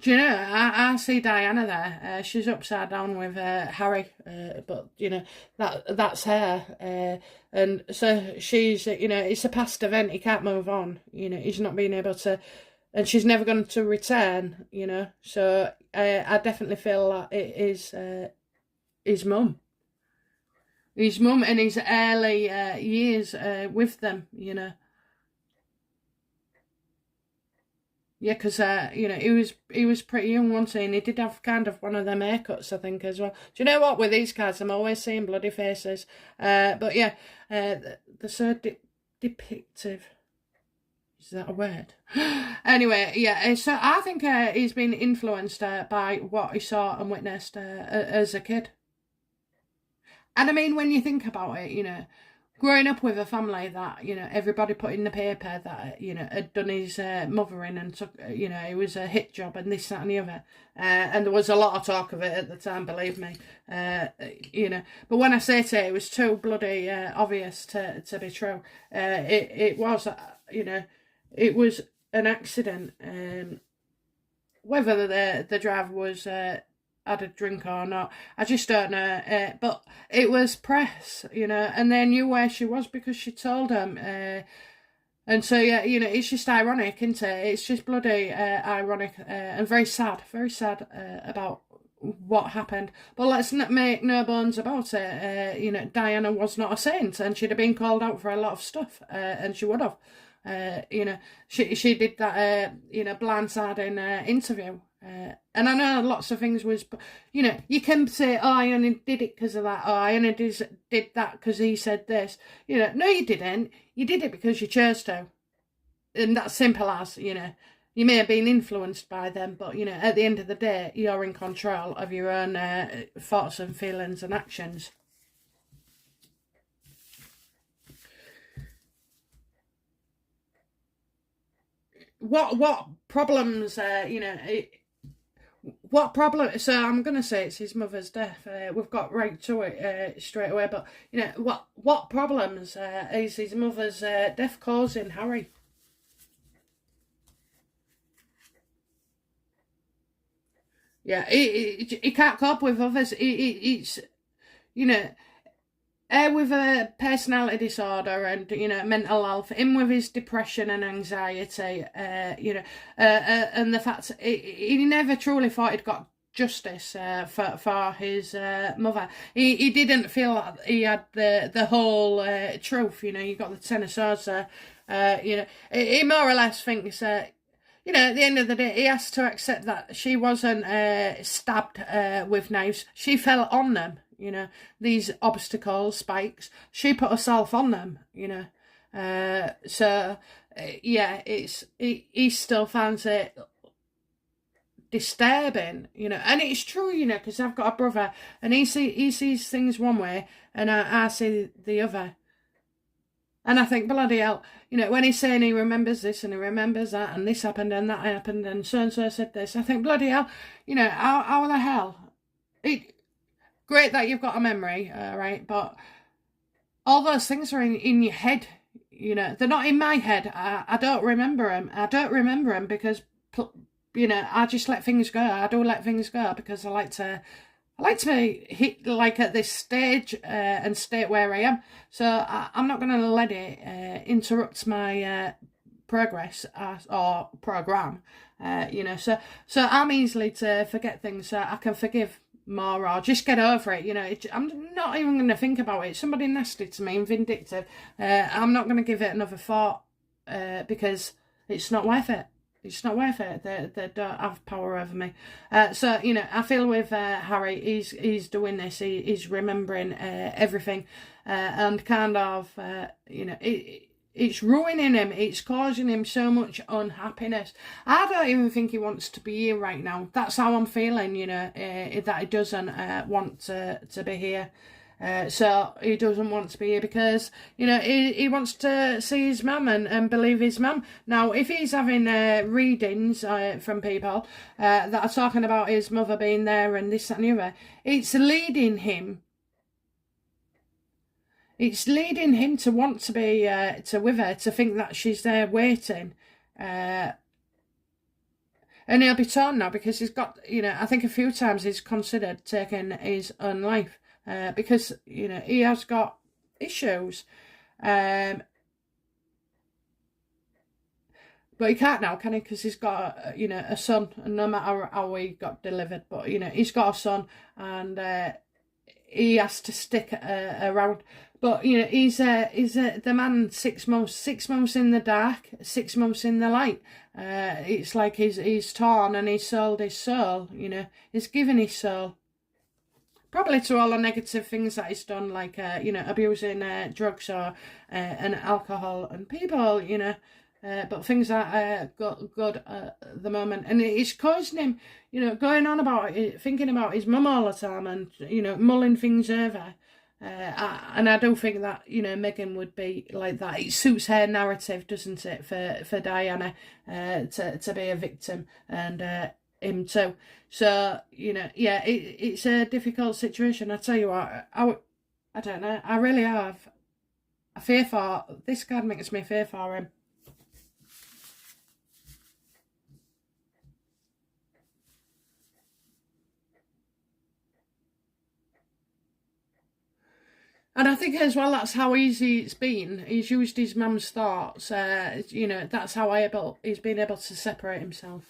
Do you know, I see Diana there. She's upside down with Harry, but you know that's her, and so she's you know it's a past event. He can't move on. You know, he's not being able to, and she's never going to return. You know, so I definitely feel that it is his mum. His mum in his early years with them, you know. Yeah, because you know he was pretty young once, and he did have kind of one of them haircuts, I think, as well. Do you know what? With these cards, I'm always seeing bloody faces. But yeah, they're so depictive. Is that a word? Anyway, yeah. So I think he's been influenced by what he saw and witnessed as a kid. And I mean, when you think about it, you know, growing up with a family that, you know, everybody put in the paper that, you know, had done his mothering and took, you know, it was a hit job and this, that and the other. And there was a lot of talk of it at the time, believe me. You know, but when I say it was too bloody obvious to be true. It was, you know, it was an accident. Whether the driver was had a drink or not, I just don't know. But it was press, you know, and they knew where she was because she told them. And so, yeah, you know, it's just ironic, isn't it? It's just bloody ironic and very sad about what happened. But let's not make no bones about it. You know, Diana was not a saint, and she'd have been called out for a lot of stuff, and she would have. You know, she did that, you know, blindsiding interview. And I know lots of things was, you know, you can say, oh, I only did it because of that. Oh, I only did that because he said this. You know, no, you didn't. You did it because you chose to. And that's simple as, you know, you may have been influenced by them, but, you know, at the end of the day, you're in control of your own thoughts and feelings and actions. What problems, you know... What problem? So I'm gonna say it's his mother's death. We've got right to it straight away. But you know what problems is his mother's death causing Harry? Yeah, he can't cope with others. It's you know. With a personality disorder and, you know, mental health, him with his depression and anxiety, you know, and the fact he never truly thought he'd got justice for his mother. He didn't feel like he had the whole truth, you know, you got the Ten of Swords there, you know, he more or less thinks you know, at the end of the day, he has to accept that she wasn't stabbed with knives. She fell on them, you know, these obstacles, spikes. She put herself on them, you know. So, yeah, he still finds it disturbing, you know. And it's true, you know, because I've got a brother and he sees things one way and I see the other. And I think, bloody hell, you know, when he's saying he remembers this and he remembers that and this happened and that happened and so said this, I think, bloody hell, you know, how the hell? Great that you've got a memory, right? But all those things are in your head, you know. They're not in my head. I don't remember them. I don't remember them because, you know, I just let things go. I do let things go because I like to hit like at this stage and state where I am. So I'm not going to let it interrupt my progress or program. You know, so I'm easily to forget things. So I can forgive more or just get over it. You know, I'm not even going to think about it. Somebody nasty to me and vindictive. I'm not going to give it another thought because it's not worth it. It's not worth it. They don't have power over me. So, you know, I feel with Harry, he's doing this. He's remembering everything and kind of, you know, it's ruining him. It's causing him so much unhappiness. I don't even think he wants to be here right now. That's how I'm feeling, you know, that he doesn't want to be here. So he doesn't want to be here because, you know, he wants to see his mum and believe his mum. Now, if he's having readings from people that are talking about his mother being there and this, that and the other, it's leading him to want to be with her, to think that she's there waiting. And he'll be torn now because he's got, I think a few times he's considered taking his own life because, he has got issues. But he can't now, can he? Because he's got, a son, and no matter how he got delivered, but, he's got a son, and he has to stick around. But, he's the man 6 months, 6 months in the dark, 6 months in the light. It's like he's torn and he's sold his soul, he's given his soul. Probably to all the negative things that he's done, like, abusing drugs or and alcohol and people, but things that good at the moment. And it's causing him, going on about it, thinking about his mum all the time and, mulling things over. And I do think that, Meghan would be like that. It suits her narrative, doesn't it, for Diana to be a victim and him too. So, yeah, it's a difficult situation. I tell you what, I don't know. I really have a fear for this card. Makes me fear for him. And I think as well, that's how easy it's been. He's used his mum's thoughts. That's how he's been able to separate himself.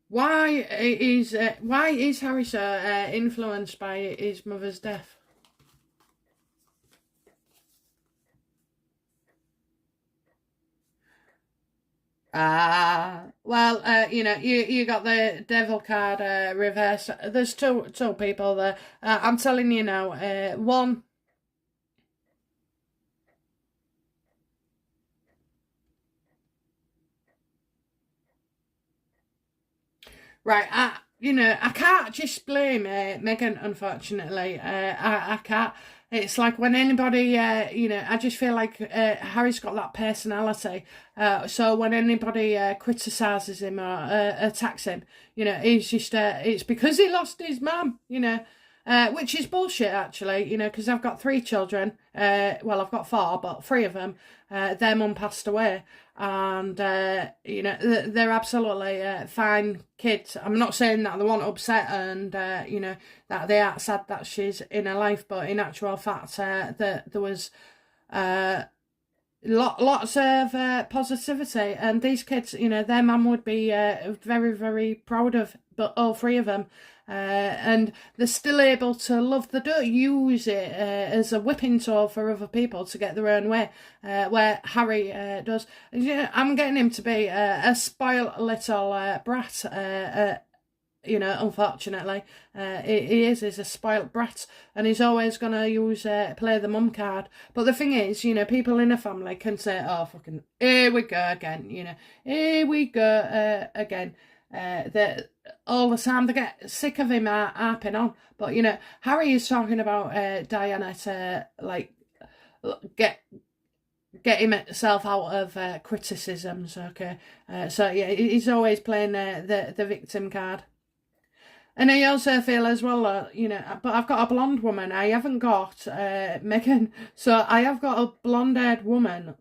Why is Harry so influenced by his mother's death? Well, you got the devil card reverse. There's two people there. I'm telling you now. One. Right, I can't just blame Meghan, unfortunately. I can't. It's like when anybody, I just feel like Harry's got that personality. So when anybody criticises him or attacks him, he's just, it's because he lost his mum, which is bullshit, actually, because I've got 3 children. Well, I've got 4, but 3 of them, their mum passed away. And, they're absolutely fine kids. I'm not saying that they weren't upset and, that they aren't sad that she's in her life, but in actual fact, there was lots of positivity. And these kids, their mum would be very, very proud of, but all 3 of them. And they're still able to love. They don't use it as a whipping tool for other people to get their own way, where Harry does. I'm getting him to be a spoiled little brat. Unfortunately, he is a spoiled brat, and he's always going to use play the mum card. But the thing is, people in a family can say, "Oh, fucking, here we go again," here we go again. That all the time they get sick of him harping on. But Harry is talking about Diana to like get himself out of criticisms. Okay, so yeah, he's always playing the victim card. And I also feel as well, but I've got a blonde woman. I haven't got Meghan, so I have got a blonde-haired woman,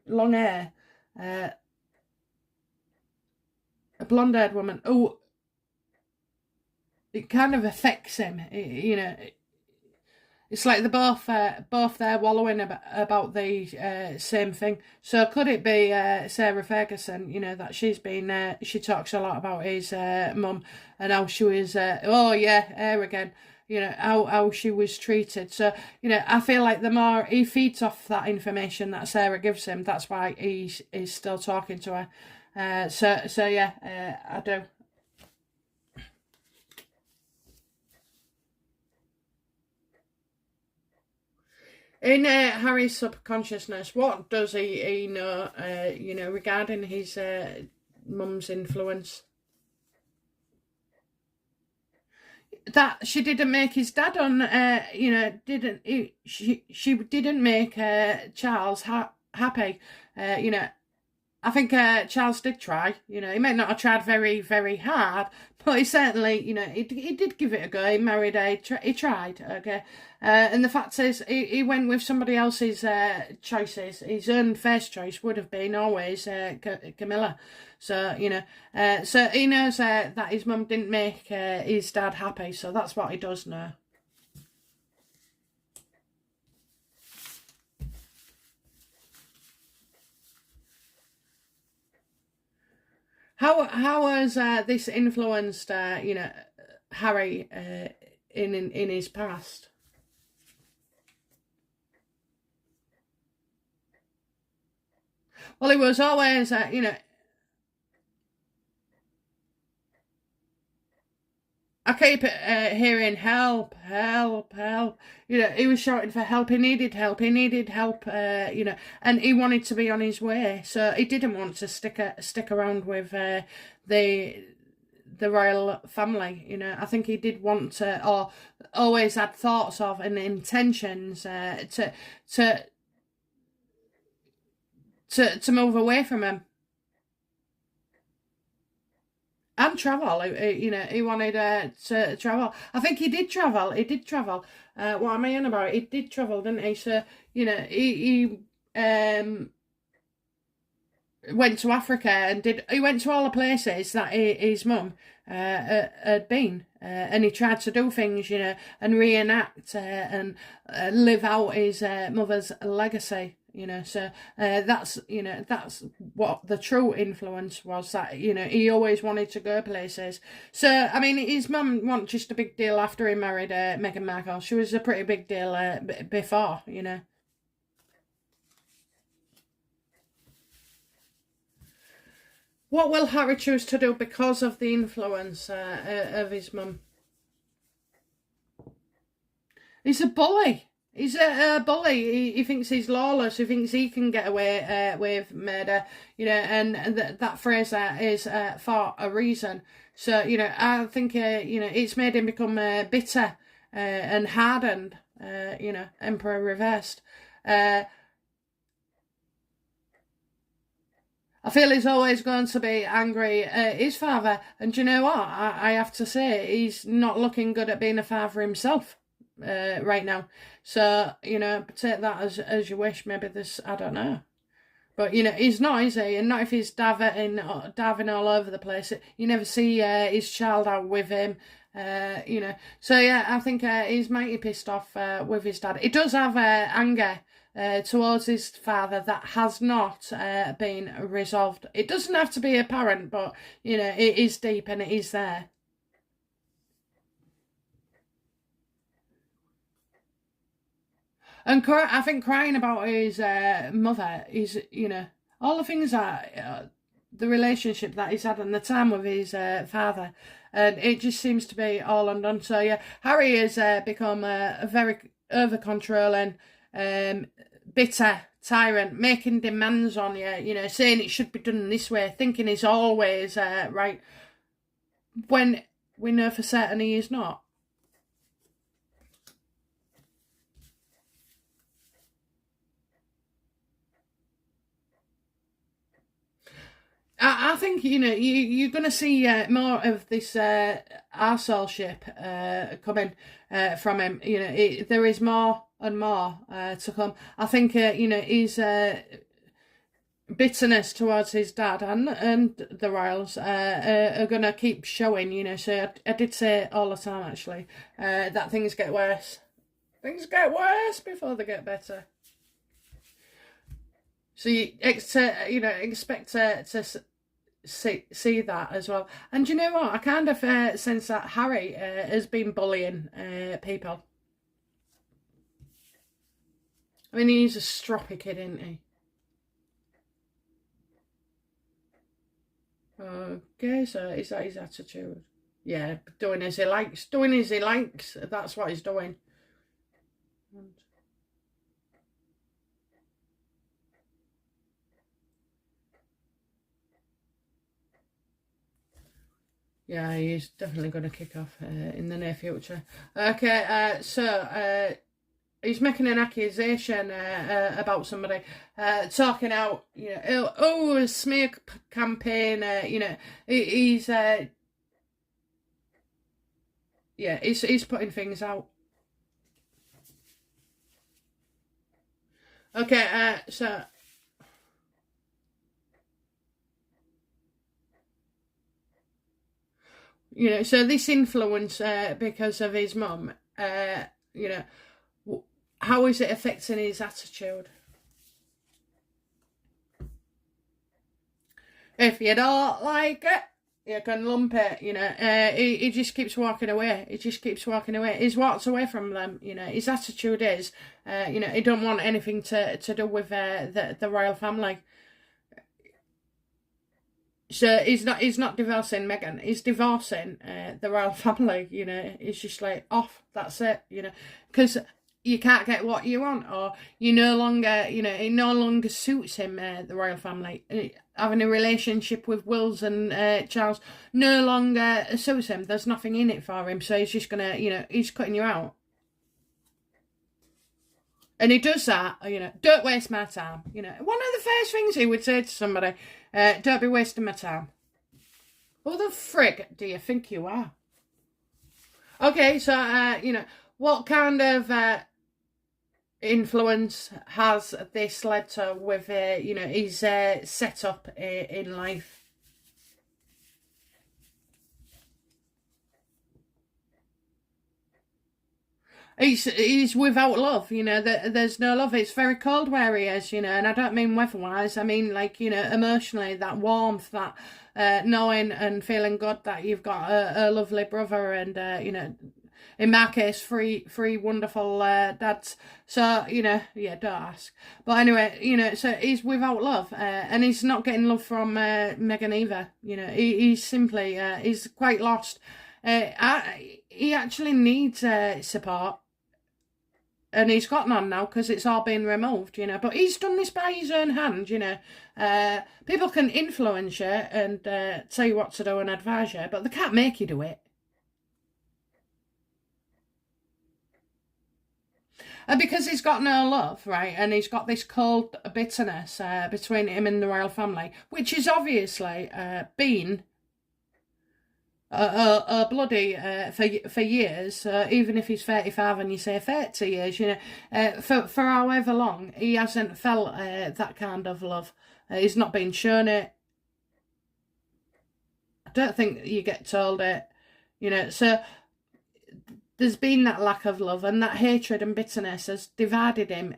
long hair. A blonde-haired woman. Oh, it kind of affects him. It's like they're both there wallowing about the same thing. So could it be Sarah Ferguson? That she's been. She talks a lot about his mum and how she was. Oh yeah, here again. How she was treated. So I feel like the more he feeds off that information that Sarah gives him, that's why he's still talking to her. So yeah, I do. In Harry's subconsciousness, what does he know, regarding his mum's influence? That she didn't make his dad she didn't make Charles happy, I think Charles did try. You know, he may not have tried very, very hard, but he certainly, you know, he did give it a go. He married he tried, okay? And the fact is, he went with somebody else's choices. His own first choice would have been always Camilla. So, you know, so he knows that his mum didn't make his dad happy, so that's what he does now. How has this influenced, you know, Harry in his past? Well, he was always, you know, I keep hearing help, help, help. You know, he was shouting for help. He needed help. He needed help. You know, and he wanted to be on his way, so he didn't want to stick around with the royal family. You know, I think he did want to, or always had thoughts of and intentions to to move away from him. And travel, you know, he wanted to travel. I think he did travel. He did travel. What am I on about? He did travel, didn't he? So, you know, he went to Africa and he went to all the places that his mum had been. And he tried to do things, you know, and reenact and live out his mother's legacy. You know, so that's, you know, that's what the true influence was, that, you know, he always wanted to go places. So, I mean, his mum wasn't just a big deal after he married Meghan Markle. She was a pretty big deal before, you know. What will Harry choose to do because of the influence of his mum? He's a bully. He's a bully. He thinks he's lawless. He thinks he can get away with murder, you know, and that phrase is for a reason. So, you know, I think, you know, it's made him become bitter and hardened, you know, Emperor reversed. I feel he's always going to be angry at his father. And do you know what? I have to say, he's not looking good at being a father himself right now. So, you know, take that as you wish. Maybe this, I don't know. But, you know, he's not, is he? And not if he's diving all over the place. You never see his child out with him. You know, so yeah, I think he's mighty pissed off with his dad. He does have anger towards his father that has not been resolved. It doesn't have to be apparent, but, you know, it is deep and it is there. And I think crying about his mother is, you know, all the things that the relationship that he's had and the time with his father, and it just seems to be all undone. So yeah, Harry has become a very over controlling, bitter tyrant, making demands on you. You know, saying it should be done this way, thinking he's always right, when we know for certain he is not. I think, you know, you're going to see more of this arseholeship coming from him. You know, there is more and more to come. I think, you know, his bitterness towards his dad and the royals are going to keep showing, you know. So I did say it all the time, actually, that things get worse. Things get worse before they get better. So you know, expect to see that as well. And you know what? I kind of sense that Harry has been bullying people. I mean, he's a stroppy kid, isn't he? Okay, so is that his attitude? Yeah, doing as he likes. Doing as he likes. That's what he's doing. Yeah, he's definitely going to kick off in the near future. Okay, so he's making an accusation about somebody, talking out, oh, a smear campaign, he's he's putting things out. Okay, so so this influence because of his mum, how is it affecting his attitude? If you don't like it, you can lump it, he just keeps walking away. He walks away from them, his attitude is, he don't want anything to do with the royal family. So he's not divorcing Meghan. He's divorcing the royal family. He's just like off. That's it. Because you can't get what you want, or you no longer, it no longer suits him. The royal family having a relationship with Wills and Charles no longer suits him. There's nothing in it for him. So he's just gonna, he's cutting you out. And he does that, don't waste my time. One of the first things he would say to somebody, don't be wasting my time. Who the frig do you think you are? Okay, so, what kind of influence has this led to with, his setup in life? He's without love, there's no love. It's very cold where he is, and I don't mean weather-wise, I mean, like, emotionally, that warmth, that knowing and feeling good that you've got a lovely brother and, in my case, three wonderful dads. So, don't ask. But anyway, so he's without love, and he's not getting love from Meghan either. He's simply, he's quite lost. He actually needs support. And he's got none now because it's all been removed, But he's done this by his own hand, People can influence you and tell you what to do and advise you, but they can't make you do it. And because he's got no love, right, and he's got this cold bitterness between him and the royal family, which is obviously been bloody for years, even if he's 35 and you say 30 years, for however long, he hasn't felt that kind of love. He's not been shown it. I don't think you get told it, so there's been that lack of love, and that hatred and bitterness has divided him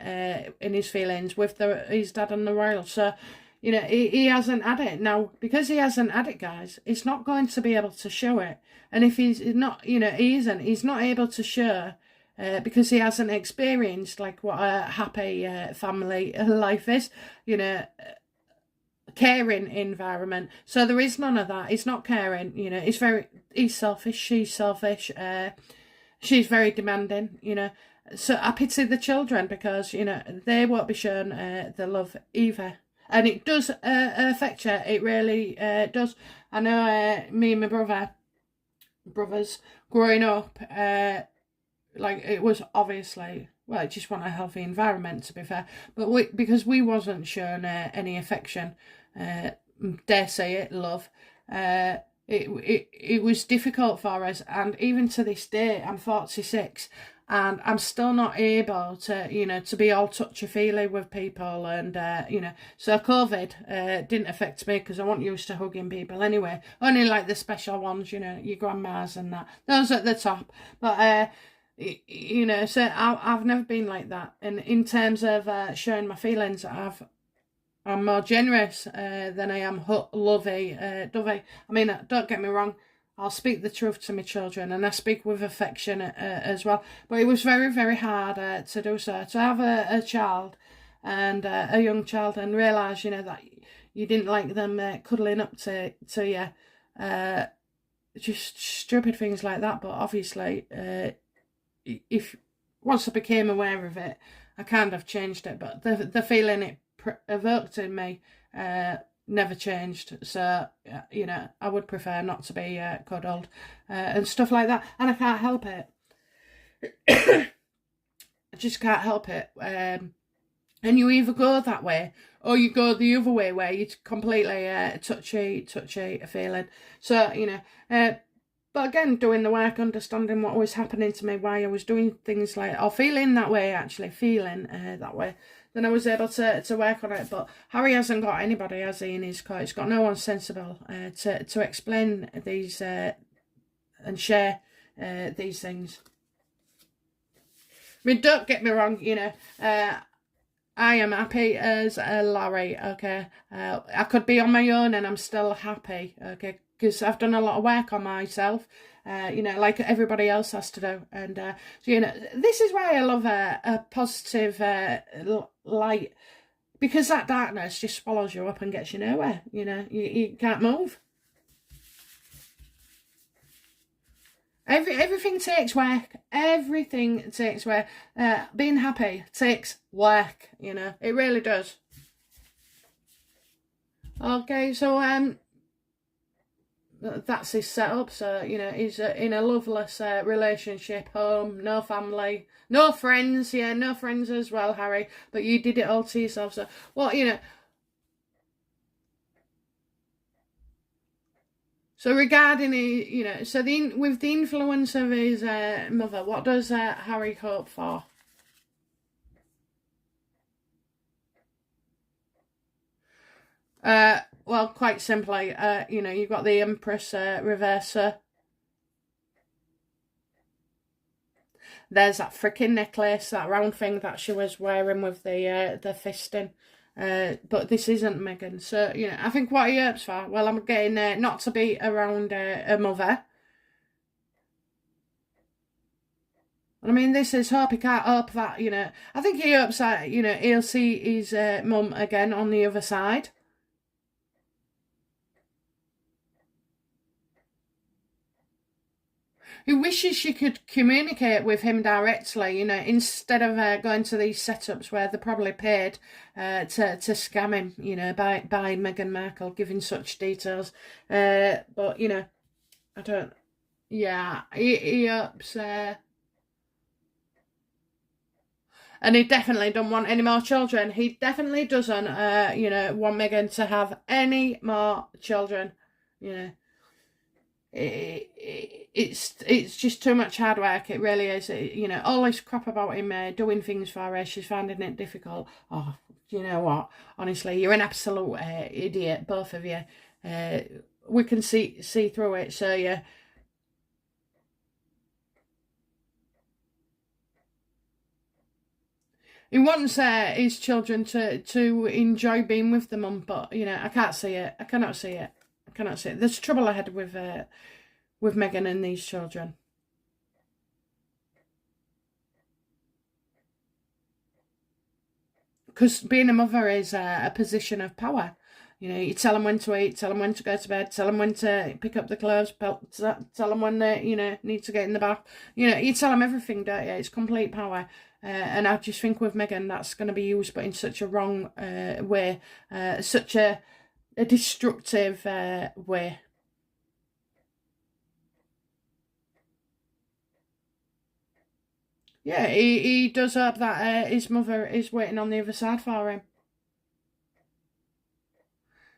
in his feelings with his dad and the royal. So he hasn't had it. Now, because he hasn't had it, guys, he's not going to be able to show it. And if he's not, he's not able to show because he hasn't experienced, like, what a happy family life is, caring environment. So there is none of that. He's not caring, he's selfish, she's selfish, she's very demanding, So I pity the children because, they won't be shown the love either. And it does affect you. It really does. I know me and my brothers growing up, like, it was obviously, well, I just want a healthy environment, to be fair. But because we wasn't shown any affection, dare say it, love, it was difficult for us. And even to this day, I'm 46. And I'm still not able to, to be all touchy-feely with people. And, so COVID didn't affect me because I wasn't used to hugging people anyway. Only like the special ones, your grandmas and that. Those at the top. But, so I've never been like that. And in terms of showing my feelings, I'm more generous than I am lovey-dovey. I mean, don't get me wrong. I'll speak the truth to my children, and I speak with affection as well. But it was very, very hard to do so. To have a child, and a young child, and realise, that you didn't like them cuddling up to you. Just stupid things like that. But obviously, if once I became aware of it, I kind of changed it. But the feeling it evoked in me never changed. So, I would prefer not to be cuddled and stuff like that. And I can't help it. I just can't help it. And you either go that way or you go the other way where you completely touchy feeling. So, you know, but again, doing the work, understanding what was happening to me, why I was doing things like, or feeling that way, actually, feeling that way, then I was able to work on it. But Harry hasn't got anybody, has he, in his court? He's got no one sensible to explain these and share these things. I mean, don't get me wrong, you know, I am happy as a Larry, okay? I could be on my own and I'm still happy, okay? Because I've done a lot of work on myself, you know, like everybody else has to do. And, so, you know, this is why I love a positive light. Because that darkness just swallows you up and gets you nowhere, you know? You can't move. Everything takes work. Everything takes work. Being happy takes work, you know. It really does. Okay, so that's his setup. So, you know, he's in a loveless relationship, home, no family, no friends. Yeah, no friends as well, Harry. But you did it all to yourself. So, well, you know. So regarding, you know, so with the influence of his mother, what does Harry hope for? Well, quite simply, you know, you've got the Empress Reversa. There's that freaking necklace, that round thing that she was wearing with the fisting. But this isn't Meghan. So, you know, I think what he hopes for, well, I'm getting not to be around a mother. I mean, this is hope. He can't hope that, you know, I think he hopes that, you know, he'll see his mum again on the other side. He wishes she could communicate with him directly, you know, instead of going to these setups where they're probably paid to scam him, you know, by Meghan Markle giving such details. But, you know, I don't, yeah, he hopes, and he definitely don't want any more children. He definitely doesn't, you know, want Meghan to have any more children, you know. It's just too much hard work. It really is. You know, all this crap about him doing things for her. She's finding it difficult. Oh, you know what? Honestly, you're an absolute idiot, both of you. We can see through it. So yeah. He wants his children to enjoy being with them, but you know, I can't see it. I cannot see it. I cannot see it. There's trouble ahead with Meghan and these children. Because being a mother is a position of power. You know, you tell them when to eat, tell them when to go to bed, tell them when to pick up the clothes, tell them when they, you know, need to get in the bath. You know, you tell them everything, don't you? It's complete power. And I just think with Meghan, that's going to be used, but in such a wrong way, such a destructive way. Yeah, he does hope that his mother is waiting on the other side for him.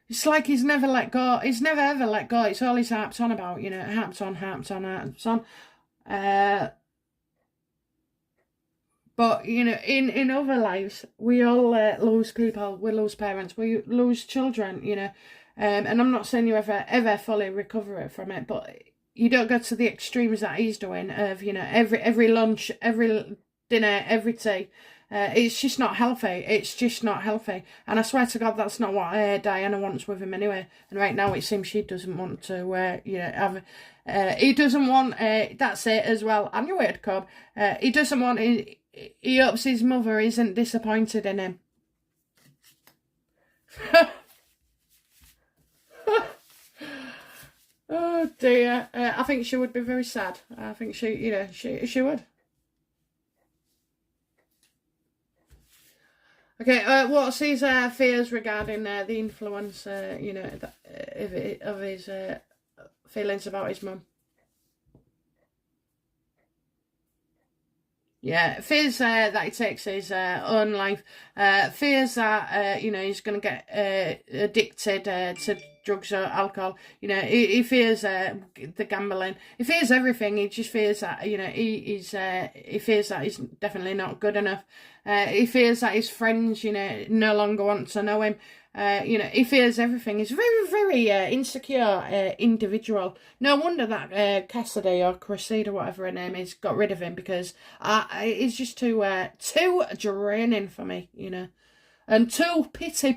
It's like he's never let go. He's never ever let go. It's all he's harps on about, you know, harps on. But, you know, in other lives, we all lose people. We lose parents. We lose children, you know. And I'm not saying you ever fully recover it from it, but you don't go to the extremes that he's doing of, you know, every lunch, every dinner, every tea. It's just not healthy. It's just not healthy. And I swear to God, that's not what Diana wants with him anyway. And right now, it seems she doesn't want to, you know, have. He doesn't want. That's it as well. I knew it'd come. He doesn't want. He hopes his mother isn't disappointed in him. Oh dear. I think she would be very sad. I think she, you know, she would. Okay, what's his fears regarding the influence, you know, of his feelings about his mum? Yeah, fears that he takes his own life. Fears that he's going to get addicted to drugs or alcohol. He fears the gambling. He fears everything. He just fears that he fears that he's definitely not good enough. He fears that his friends no longer want to know him. He fears everything. He's a very, very insecure individual. No wonder that Cassidy or Cressida, whatever her name is, got rid of him, because it's just too draining for me, and too pity,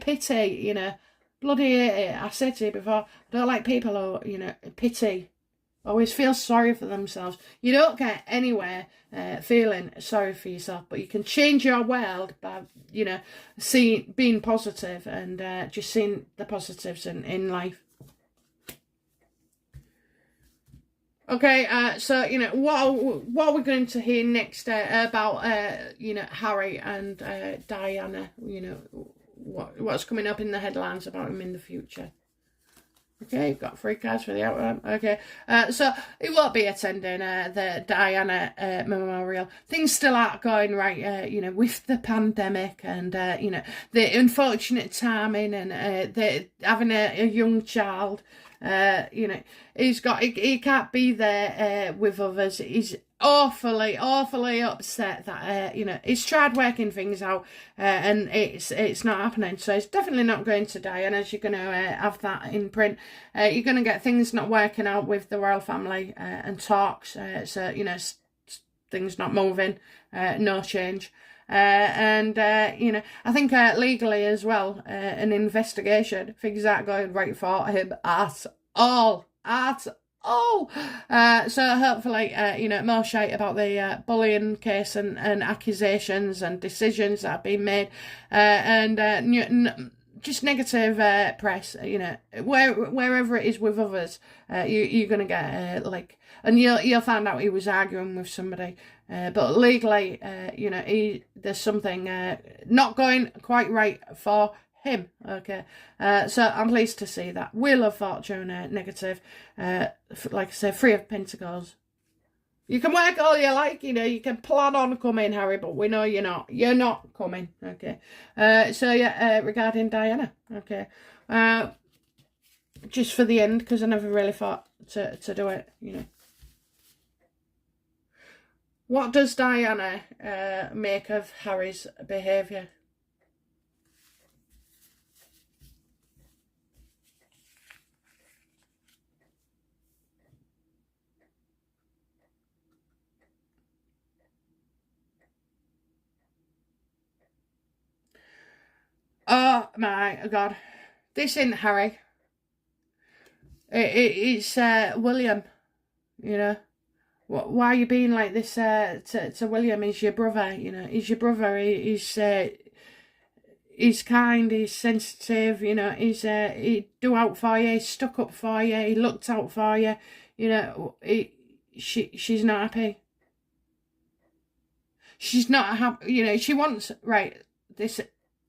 bloody hate it. I said to you before, I don't like people who, pity. Always feel sorry for themselves. You don't get anywhere feeling sorry for yourself, but you can change your world by, being positive and just seeing the positives in life. Okay, so what are we going to hear next about Harry and Diana? What's coming up in the headlines about him in the future? Okay, you've got 3 cards for the outline. Okay, so he won't be attending the Diana memorial. Things still aren't going right, with the pandemic and, the unfortunate timing and the having a young child. He can't be there with others. He's awfully upset that he's tried working things out and it's not happening. So he's definitely not going to die, and as you're going to have that in print, you're going to get things not working out with the royal family and talks. Things not moving, no change. I think legally as well, an investigation, things aren't going right for him at all. So hopefully, more shite about the bullying case and accusations and decisions that have been made, just negative press, wherever it is with others, you're going to get, and you'll find out he was arguing with somebody, but legally, there's something not going quite right for him. Okay, so I'm pleased to see that. Wheel of Fortune negative, like I said, 3 of Pentacles. You can work all you like, you can plan on coming, Harry, but we know you're not coming. Okay, regarding Diana. Okay, just for the end, because I never really thought to do it. What does Diana make of Harry's behaviour? Oh my God, this isn't Harry. It's William. Why are you being like this to William? He's your brother. He's your brother. He's kind. He's sensitive. He do out for you. He stuck up for you. He looked out for you. She's not happy. She's not happy. She wants this.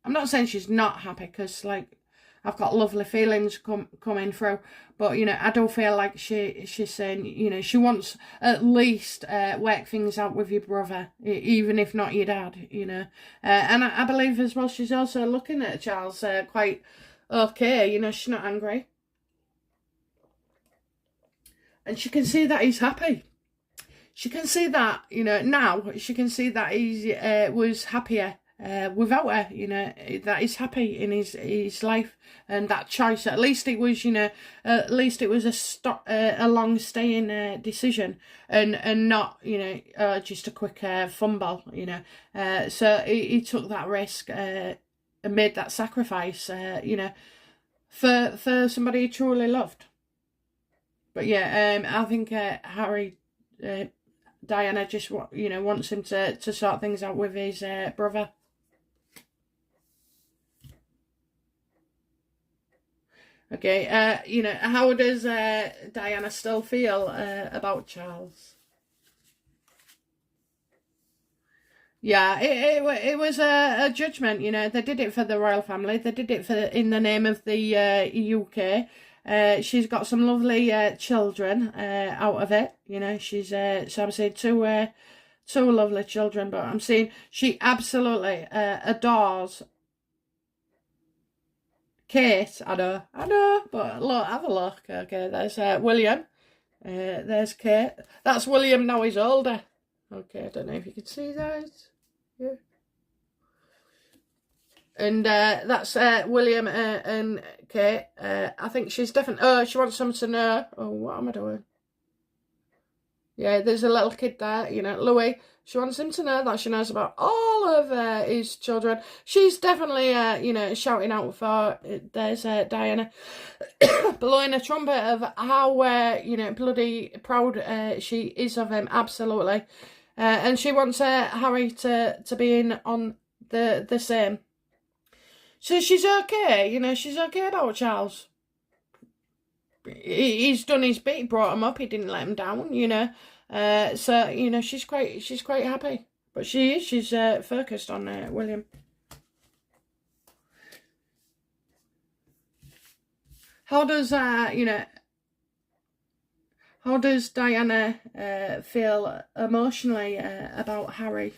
I'm not saying she's not happy, because I've got lovely feelings coming through, but I don't feel like she's saying she wants at least work things out with your brother, even if not your dad. And I believe as well she's also looking at Charles quite okay. She's not angry, and she can see that he's happy. She can see that now. She can see that he was happier without her, that he's happy in his life, and that choice, at least it was, a long staying decision, and not, just a quick fumble, so he took that risk and made that sacrifice, for somebody he truly loved. But I think Harry, Diana just wants him to sort things out with his brother. Okay, how does Diana still feel about Charles? Yeah, it was a judgment. They did it for the royal family. They did it in the name of the UK. She's got some lovely children out of it. She's so I'm saying two lovely children, but I'm seeing she absolutely adores Kate. I know, but look, have a look. Okay, there's William. There's Kate. That's William now he's older. Okay, I don't know if you can see that. Yeah. And that's William and Kate. I think she's definitely... Oh, she wants them to know. Oh, what am I doing? Yeah, there's a little kid there, you know, Louis. She wants him to know that she knows about all of his children. She's definitely, you know, shouting out for... There's Diana blowing a trumpet of how, you know, bloody proud she is of him. Absolutely. And she wants Harry to be in on the same. So she's okay, you know, she's okay about Charles. He's done his bit, he brought him up, he didn't let him down, you know. So, you know, she's quite happy. But she's focused on William. How does, you know, how does Diana feel emotionally about Harry?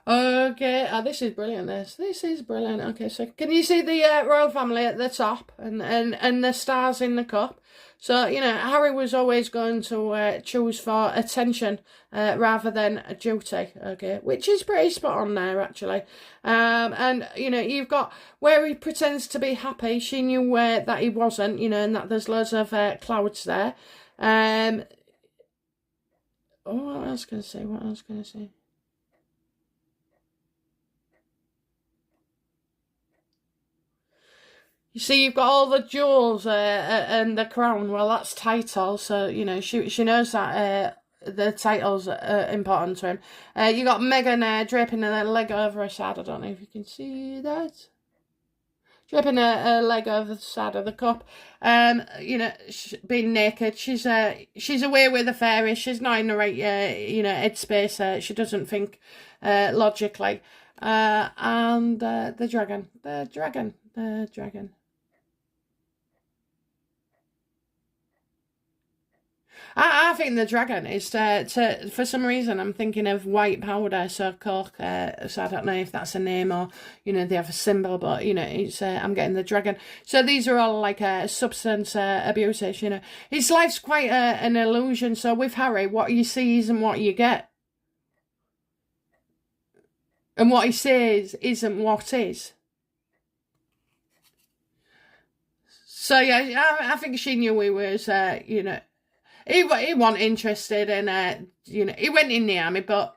Okay, this is brilliant. This is brilliant. Okay, so can you see the royal family at the top and the stars in the cup? So, you know, Harry was always going to choose for attention rather than a duty, okay, which is pretty spot on there, actually. And, you know, you've got where he pretends to be happy. She knew that he wasn't, you know, and that there's loads of clouds there. Oh, what else can I say? What else can I say? You see, you've got all the jewels and the crown. Well, that's title, so, you know, she knows that the title's important to him. You got Meghan draping a leg over her side. I don't know if you can see that. Draping a leg over the side of the cup. You know, being naked. She's away with the fairies. She's not in the right, you know, headspace. She doesn't think logically. And the dragon. I think the dragon is for some reason I'm thinking of white powder, so coke. So I don't know if that's a name or, you know, they have a symbol, but, you know, it's I'm getting the dragon. So these are all like substance abuses, you know. His life's quite an illusion. So with Harry, what you see isn't what you get, and what he says isn't what is. So yeah, I think she knew he was, you know. He wasn't interested in, you know, he went in the army, but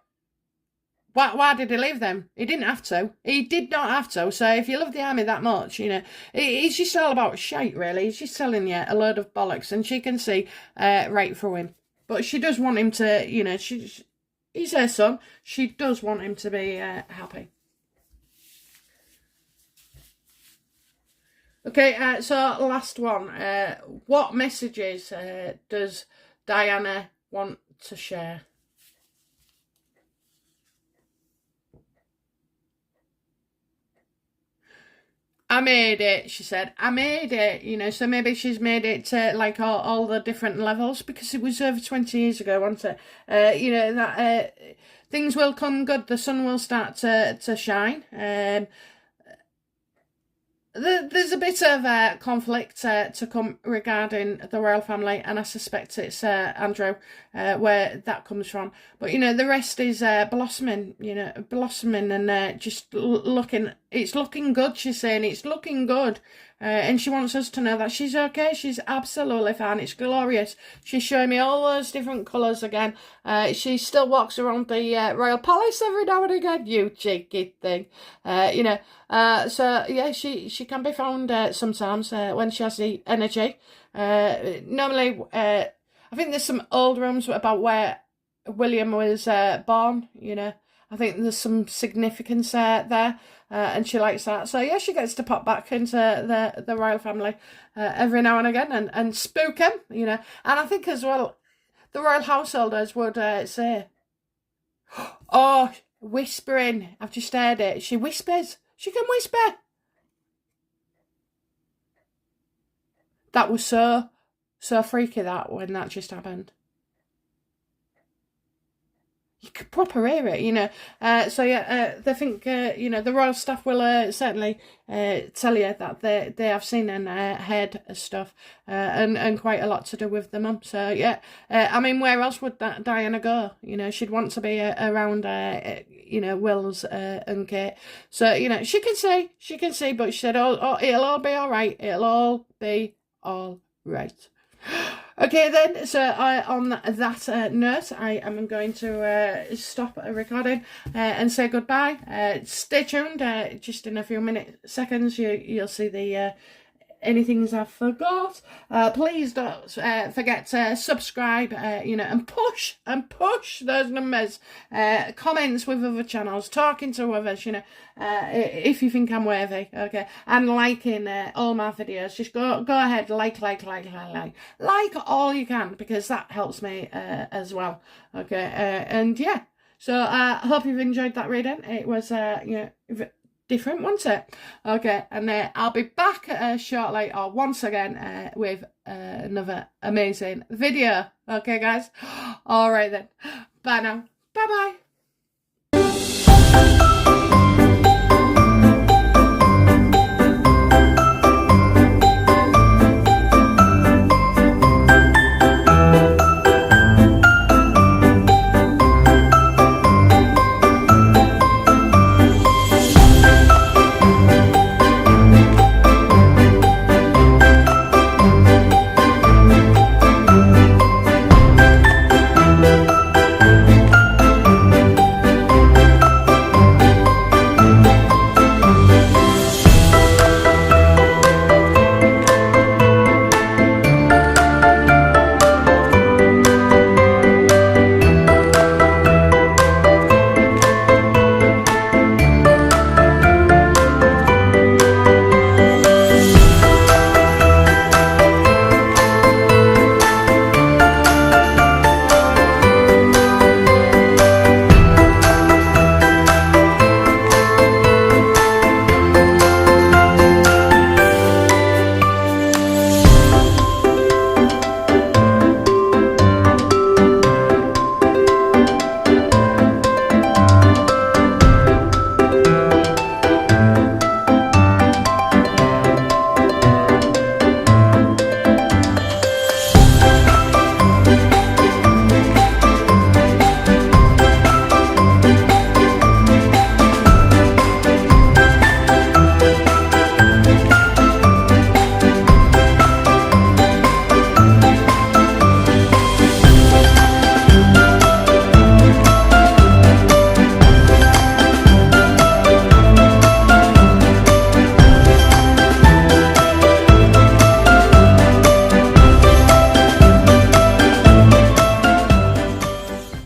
why did he leave them? He didn't have to. He did not have to. So if you love the army that much, you know, he's just all about shite, really. He's just telling you a load of bollocks, and she can see right through him. But she does want him to, you know, he's her son. She does want him to be happy. Okay, so last one. What messages does Diana want to share? I made it, she said. I made it, you know, so maybe she's made it to like all the different levels, because it was over 20 years ago, wasn't it? You know, that things will come good, the sun will start to shine. There's a bit of conflict to come regarding the royal family, and I suspect it's Andrew where that comes from. But, you know, the rest is blossoming, you know, and just looking, it's looking good, she's saying, it's looking good. And she wants us to know that she's okay, she's absolutely fine, it's glorious. She's showing me all those different colours again. She still walks around the royal palace every now and again, you cheeky thing. You know, so yeah, she can be found sometimes when she has the energy. Normally, I think there's some old rooms about where William was born, you know. I think there's some significance there, and she likes that. So yeah, she gets to pop back into the royal family every now and again and spook him, you know. And I think as well, the royal householders would say, oh, whispering, I've just heard it. She whispers. She can whisper. That was so freaky that when that just happened. You could proper hear it, you know. So yeah, they think you know, the royal staff will certainly tell you that they have seen and heard stuff, and quite a lot to do with the mum. So yeah, I mean, where else would Diana go? You know, she'd want to be around you know, Wills and Kate. So you know, she can see, but she said, oh, it'll all be all right. It'll all be all right. Okay then, so on that note, I am going to stop recording and say goodbye. Stay tuned, just in a few seconds you'll see the anything I forgot. Please don't forget to subscribe, you know, and push those numbers. Comments with other channels, talking to others, you know, if you think I'm worthy, okay, and liking all my videos. Just go ahead, like all you can, because that helps me as well, okay. And yeah, so I hope you've enjoyed that reading. It was you know, different, wasn't it? Okay, and I'll be back shortly, or once again, with another amazing video. Okay, guys? All right then. Bye now. Bye-bye.